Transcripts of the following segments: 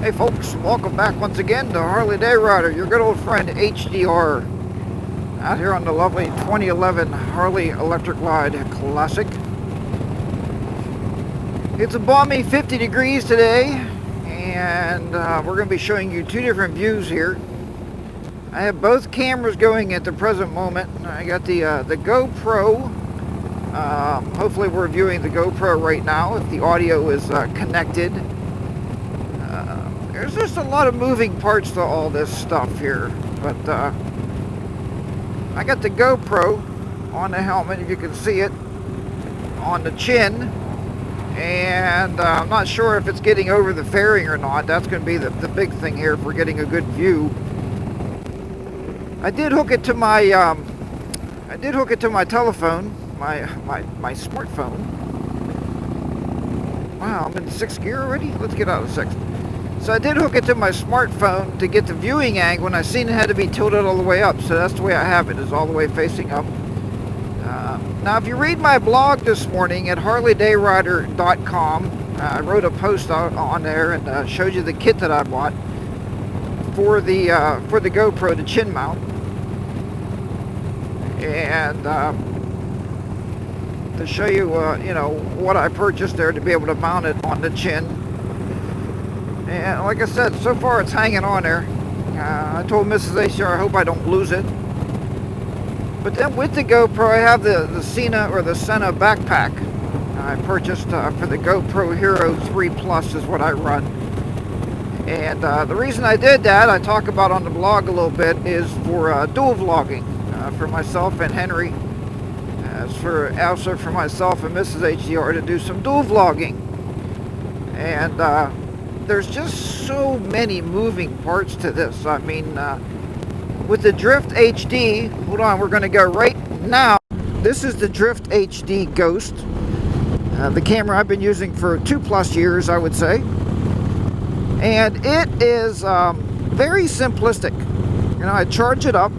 Hey folks, welcome back once again to Harley Day Rider, your good old friend HDR, out here on the lovely 2011 Harley Electric Glide Classic. It's a balmy 50 degrees today, and we're going to be showing you two different views here. I have both cameras going at the present moment. I got the GoPro. Hopefully we're viewing the GoPro right now if the audio is connected. There's just a lot of moving parts to all this stuff here, but I got the GoPro on the helmet, if you can see it, on the chin, and I'm not sure if it's getting over the fairing or not. That's going to be the big thing here if we're getting a good view. I did hook it to my telephone, my smartphone. Wow, I'm in 6th gear already? Let's get out of 6th. So I did hook it to my smartphone to get the viewing angle, and I seen it had to be tilted all the way up, so that's the way I have it, is all the way facing up. Now if you read my blog this morning at harleydayrider.com, I wrote a post on there and showed you the kit that I bought for the GoPro, the chin mount. And to show you, you know, what I purchased there to be able to mount it on the chin. And like I said, so far it's hanging on there. I told Mrs. HR I hope I don't lose it. But then with the GoPro, I have the Sena or the Sena backpack I purchased for the GoPro Hero 3 Plus is what I run. And the reason I did that, I talk about on the blog a little bit, is for dual vlogging for myself and Henry. As for also for myself and Mrs. HDR to do some dual vlogging. And there's just so many moving parts to this. I mean, with the Drift HD, hold on, we're going to go right now. This is the Drift HD Ghost, the camera I've been using for 2+ years, I would say. And it is very simplistic. You know, I charge it up,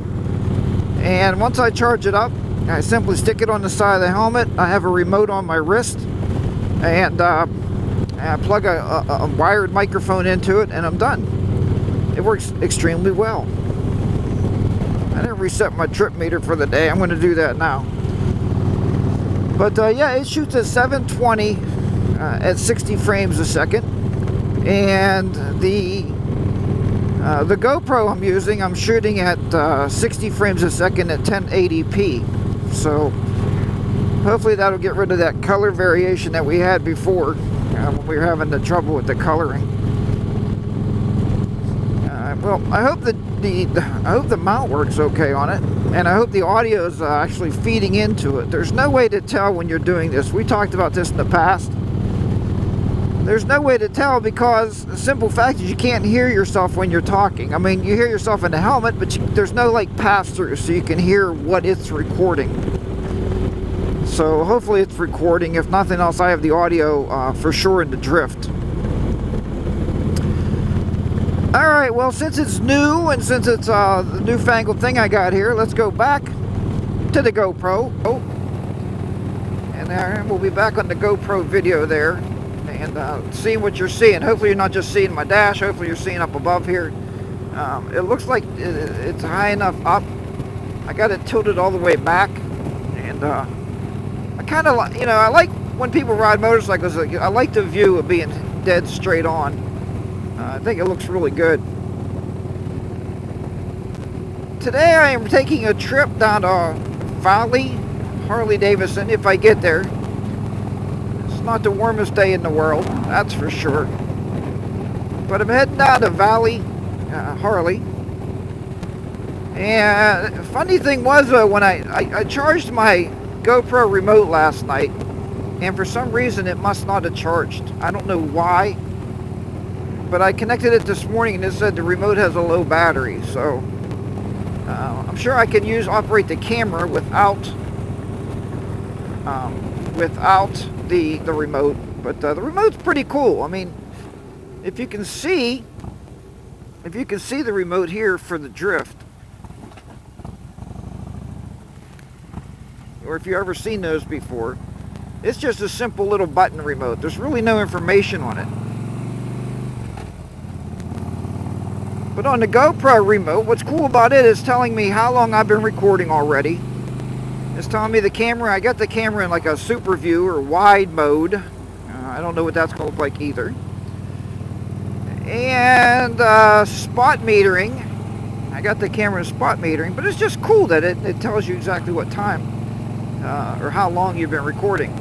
and once I charge it up, I simply stick it on the side of the helmet. I have a remote on my wrist, and I plug a wired microphone into it, and I'm done. It works extremely well. I didn't reset my trip meter for the day. I'm going to do that now. But yeah, it shoots at 720 at 60 frames a second. And the GoPro I'm using, I'm shooting at 60 frames a second at 1080p. So hopefully that'll get rid of that color variation that we had before when we were having the trouble with the coloring. Well, I hope the mount works okay on it, and I hope the audio is actually feeding into it. There's no way to tell when you're doing this. We talked about this in the past. There's no way to tell because the simple fact is you can't hear yourself when you're talking. I mean, you hear yourself in the helmet, but there's no like pass-through, so you can hear what it's recording. So hopefully it's recording. If nothing else, I have the audio for sure in the Drift. Alright, well, since it's new and since it's the newfangled thing I got here, let's go back to the GoPro. Oh, and there, we'll be back on the GoPro video there and seeing what you're seeing. Hopefully you're not just seeing my dash, hopefully you're seeing up above here. It looks like it's high enough up. I got it tilted all the way back, and I kind of like, you know, I like when people ride motorcycles, I like the view of being dead straight on. I think it looks really good. Today I am taking a trip down to Valley, Harley-Davidson, if I get there. It's not the warmest day in the world, that's for sure. But I'm heading down to Valley, Harley. And the funny thing was, when I charged my GoPro remote last night, and for some reason it must not have charged. I don't know why. But I connected it this morning and it said the remote has a low battery, so I'm sure I can operate the camera without the remote. But the remote's pretty cool. I mean, if you can see the remote here for the Drift, or if you've ever seen those before, it's just a simple little button remote. There's really no information on it. But on the GoPro remote, what's cool about it is telling me how long I've been recording already. It's telling me the camera, I got the camera in like a super view or wide mode. I don't know what that's called like either. And spot metering. I got the camera in spot metering, but it's just cool that it tells you exactly what time or how long you've been recording.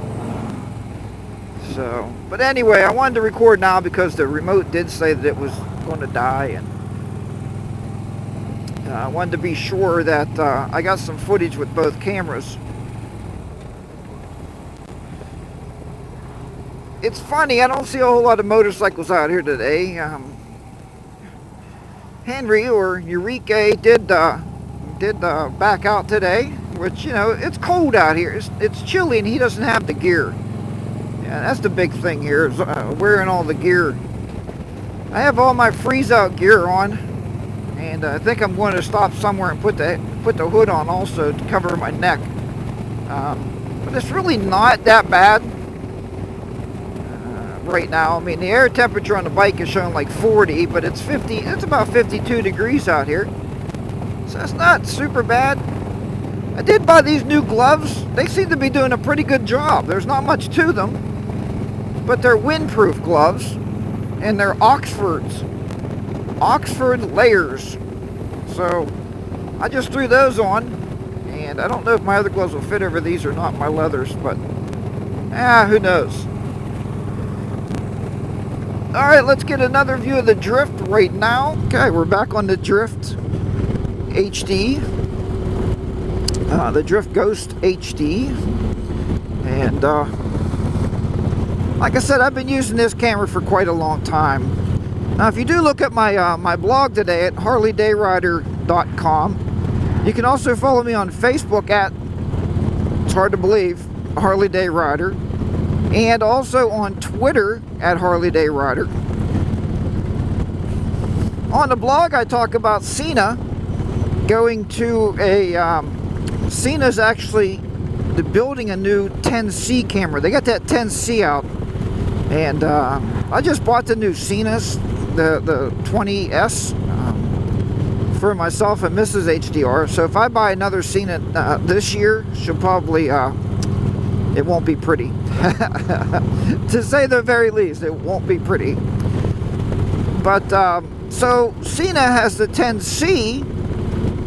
So, but anyway, I wanted to record now because the remote did say that it was going to die, and I wanted to be sure that I got some footage with both cameras. It's funny, I don't see a whole lot of motorcycles out here today. Henry or Eureka did back out today, which, you know, it's cold out here. It's chilly, and he doesn't have the gear. Yeah, that's the big thing here, is wearing all the gear. I have all my freeze-out gear on, and I think I'm going to stop somewhere and put the hood on also to cover my neck. But it's really not that bad right now. I mean, the air temperature on the bike is showing like 40, but it's 50. It's about 52 degrees out here, so it's not super bad. I did buy these new gloves. They seem to be doing a pretty good job. There's not much to them, but they're windproof gloves, and they're Oxford layers. So I just threw those on, and I don't know if my other gloves will fit over these or not, my leathers, but who knows. Alright, let's get another view of the Drift right now. Okay, we're back on the Drift HD. The Drift Ghost HD. And like I said, I've been using this camera for quite a long time. Now, if you do look at my my blog today at harleydayrider.com, you can also follow me on Facebook at, it's hard to believe, Harley Day Rider, and also on Twitter at Harley Day Rider. On the blog, I talk about Sena going to a Sena's actually building a new 10C camera. They got that 10C out, and I just bought the new Sena's, the 20S, for myself and Mrs. HDR. So if I buy another Sena this year, she'll probably it won't be pretty. To say the very least, it won't be pretty. But so Sena has the 10C,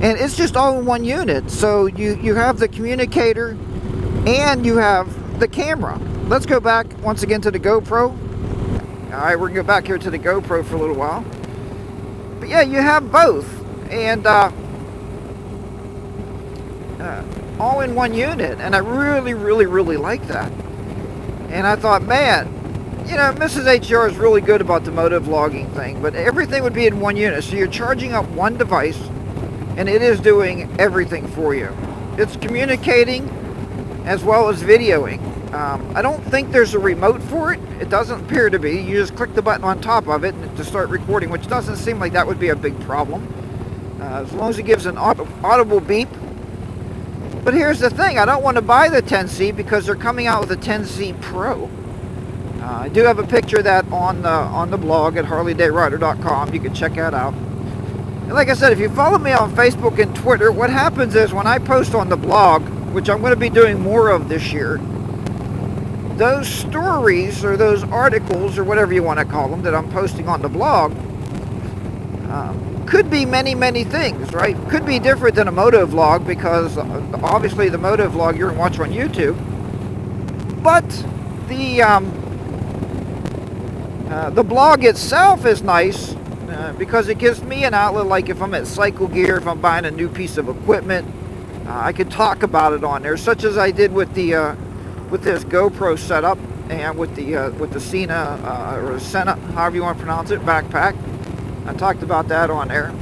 and it's just all in one unit. So you have the communicator and you have the camera. Let's go back once again to the GoPro. Alright, we're gonna go back here to the GoPro for a little while. But yeah, you have both, and all in one unit, and I really like that. And I thought, man, you know, Mrs. HDR is really good about the motovlogging thing, but everything would be in one unit. So you're charging up one device, and it is doing everything for you. It's communicating as well as videoing. I don't think there's a remote for it. It doesn't appear to be. You just click the button on top of it to start recording, which doesn't seem like that would be a big problem. As long as it gives an audible beep. But here's the thing, I don't want to buy the 10C because they're coming out with a 10C Pro. I do have a picture of that on the blog at harleydayrider.com. You can check that out. And like I said, if you follow me on Facebook and Twitter, what happens is when I post on the blog, which I'm going to be doing more of this year, those stories or those articles or whatever you want to call them that I'm posting on the blog could be many things, right? Could be different than a motovlog, because obviously the motovlog you're watching on YouTube. But the blog itself is nice because it gives me an outlet. Like if I'm at Cycle Gear, if I'm buying a new piece of equipment, I could talk about it on there, such as I did with the with this GoPro setup and with the Sena or Sena, however you want to pronounce it, backpack. I talked about that on there.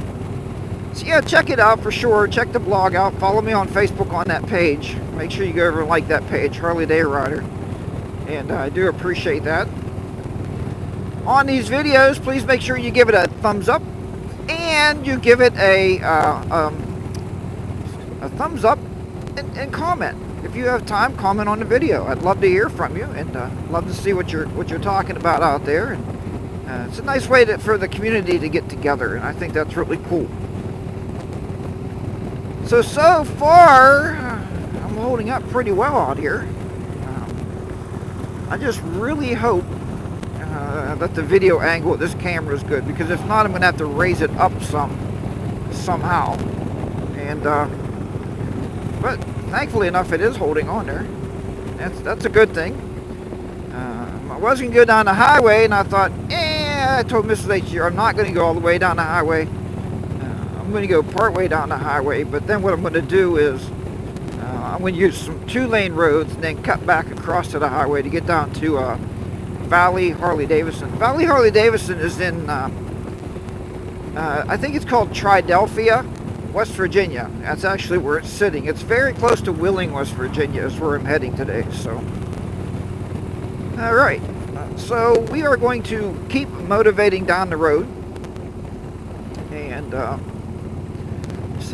So yeah, check it out for sure. Check the blog out. Follow me on Facebook on that page. Make sure you go over and like that page, Harley Day Rider. And I do appreciate that. On these videos, please make sure you give it a thumbs up, and you give it a thumbs up and comment. If you have time, comment on the video. I'd love to hear from you, and love to see what you're talking about out there. And It's a nice way for the community to get together, and I think that's really cool. So far, I'm holding up pretty well out here. I just really hope that the video angle of this camera is good, because if not, I'm going to have to raise it up somehow. And but thankfully enough, it is holding on there. That's a good thing. I was going to go down the highway, and I thought, I told Mrs. H here, I'm not going to go all the way down the highway. I'm going to go part way down the highway, but then what I'm going to do is I'm going to use some 2-lane roads and then cut back across to the highway to get down to Valley Harley-Davidson. Valley Harley-Davidson is in, I think it's called Triadelphia, West Virginia. That's actually where it's sitting. It's very close to Wheeling, West Virginia is where I'm heading today. So, all right. So we are going to keep motivating down the road. And I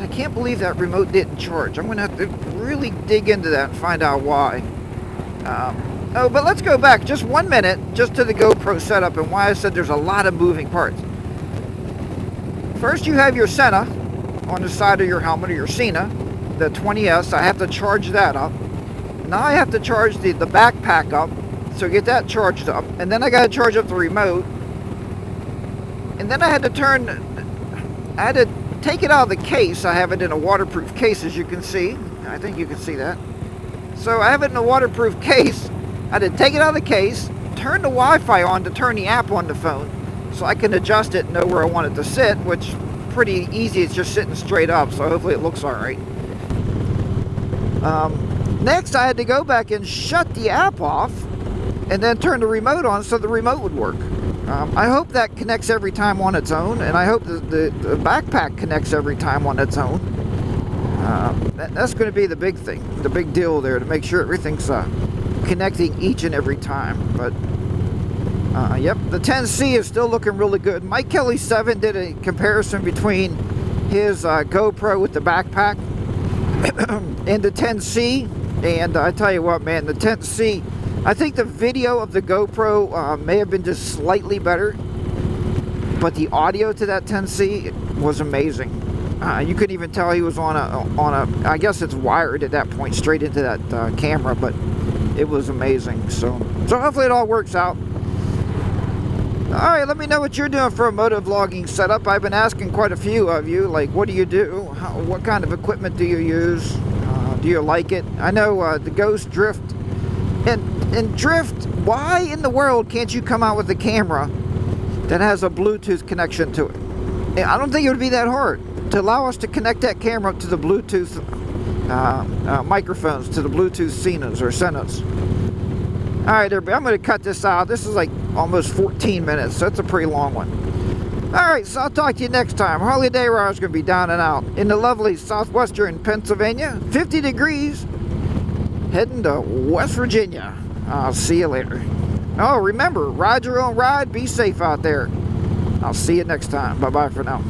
can't believe that remote didn't charge. I'm going to have to really dig into that and find out why. But let's go back just 1 minute just to the GoPro setup and why I said there's a lot of moving parts. First, you have your Sena on the side of your helmet, or your Sena, the 20S. I have to charge that up. Now I have to charge the backpack up, so get that charged up. And then I got to charge up the remote. And then I had to take it out of the case. I have it in a waterproof case, as you can see. I think you can see that. So I have it in a waterproof case. I had to take it out of the case, turn the Wi-Fi on to turn the app on the phone, so I can adjust it and know where I want it to sit, which pretty easy. It's just sitting straight up, so hopefully it looks all right. Next, I had to go back and shut the app off and then turn the remote on so the remote would work. I hope that connects every time on its own, and I hope the backpack connects every time on its own. That's going to be the big thing, the big deal there, to make sure everything's connecting each and every time. But yep, the 10C is still looking really good. Mike Kelly 7 did a comparison between his GoPro with the backpack and the 10C, and I tell you what, man, the 10C, I think the video of the GoPro may have been just slightly better, but the audio to that 10C was amazing. You couldn't even tell he was on a, I guess it's wired at that point straight into that camera, but it was amazing. So hopefully it all works out. All right, let me know what you're doing for a motovlogging setup. I've been asking quite a few of you, like, what do you do? What kind of equipment do you use? Do you like it? I know the Ghost Drift. And Drift, why in the world can't you come out with a camera that has a Bluetooth connection to it? I don't think it would be that hard to allow us to connect that camera to the Bluetooth microphones, to the Bluetooth Senas. All right, everybody, I'm going to cut this out. This is like almost 14 minutes, so it's a pretty long one. All right, so I'll talk to you next time. Harley Day Rider's going to be down and out in the lovely southwestern Pennsylvania, 50 degrees, heading to West Virginia. I'll see you later. Oh, remember, ride your own ride. Be safe out there. I'll see you next time. Bye-bye for now.